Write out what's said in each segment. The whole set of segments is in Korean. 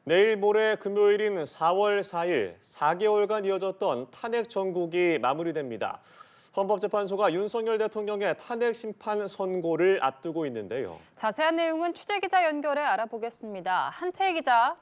내일 모레 금요일인 4월 4일 4개월간 이어졌던 탄핵 정국이 마무리됩니다. 헌법재판소가 윤석열 대통령의 탄핵 심판 선고를 앞두고 있는데요. 자세한 내용은 취재기자 연결해 알아보겠습니다. 한채희 기자.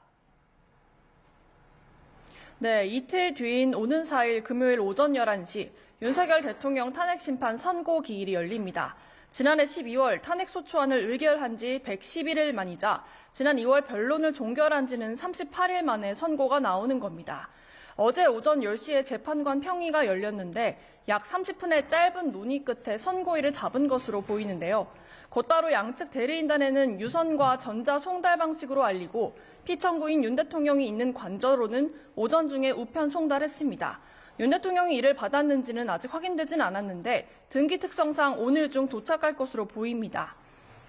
네, 이틀 뒤인 오는 4일 금요일 오전 11시 윤석열 대통령 탄핵 심판 선고 기일이 열립니다. 지난해 12월 탄핵소추안을 의결한 지 111일 만이자 지난 2월 변론을 종결한 지는 38일 만에 선고가 나오는 겁니다. 어제 오전 10시에 재판관 평의가 열렸는데 약 30분의 짧은 논의 끝에 선고일을 잡은 것으로 보이는데요. 곧바로 양측 대리인단에는 유선과 전자 송달 방식으로 알리고 피청구인 윤 대통령이 있는 관저로는 오전 중에 우편 송달했습니다. 윤 대통령이 이를 받았는지는 아직 확인되진 않았는데 등기 특성상 오늘 중 도착할 것으로 보입니다.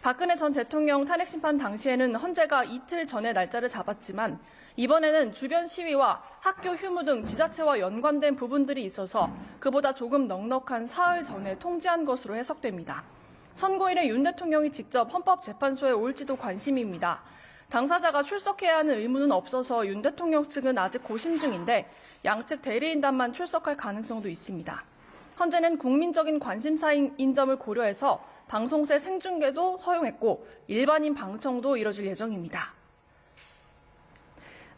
박근혜 전 대통령 탄핵 심판 당시에는 헌재가 이틀 전에 날짜를 잡았지만 이번에는 주변 시위와 학교 휴무 등 지자체와 연관된 부분들이 있어서 그보다 조금 넉넉한 사흘 전에 통지한 것으로 해석됩니다. 선고일에 윤 대통령이 직접 헌법재판소에 올지도 관심입니다. 당사자가 출석해야 하는 의무는 없어서 윤 대통령 측은 아직 고심 중인데 양측 대리인단만 출석할 가능성도 있습니다. 헌재는 국민적인 관심사인 점을 고려해서 방송세 생중계도 허용했고 일반인 방청도 이뤄질 예정입니다.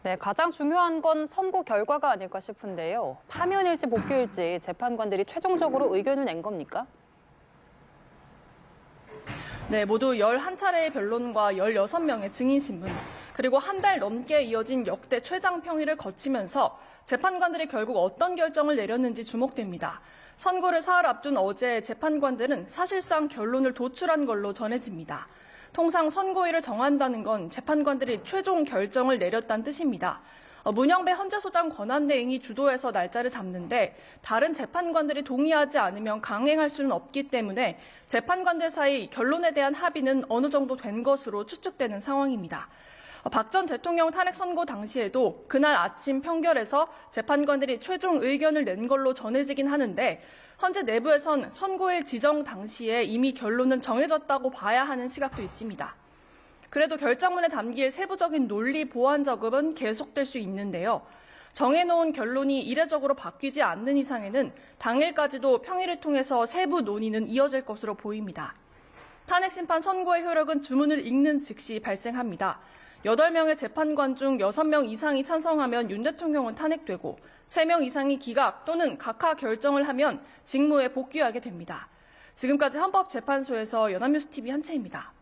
네, 가장 중요한 건 선고 결과가 아닐까 싶은데요. 파면일지 복귀일지 재판관들이 최종적으로 의견을 낸 겁니까? 네, 모두 11차례의 변론과 16명의 증인 신문, 그리고 한 달 넘게 이어진 역대 최장 평의를 거치면서 재판관들이 결국 어떤 결정을 내렸는지 주목됩니다. 선고를 사흘 앞둔 어제 재판관들은 사실상 결론을 도출한 걸로 전해집니다. 통상 선고일을 정한다는 건 재판관들이 최종 결정을 내렸다는 뜻입니다. 문영배 헌재소장 권한대행이 주도해서 날짜를 잡는데 다른 재판관들이 동의하지 않으면 강행할 수는 없기 때문에 재판관들 사이 결론에 대한 합의는 어느 정도 된 것으로 추측되는 상황입니다. 박 전 대통령 탄핵 선고 당시에도 그날 아침 평결에서 재판관들이 최종 의견을 낸 걸로 전해지긴 하는데 헌재 내부에선 선고일 지정 당시에 이미 결론은 정해졌다고 봐야 하는 시각도 있습니다. 그래도 결정문에 담길 세부적인 논리 보완 작업은 계속될 수 있는데요. 정해놓은 결론이 이례적으로 바뀌지 않는 이상에는 당일까지도 평의를 통해서 세부 논의는 이어질 것으로 보입니다. 탄핵 심판 선고의 효력은 주문을 읽는 즉시 발생합니다. 8명의 재판관 중 6명 이상이 찬성하면 윤 대통령은 탄핵되고 3명 이상이 기각 또는 각하 결정을 하면 직무에 복귀하게 됩니다. 지금까지 헌법재판소에서 연합뉴스TV 한채입니다.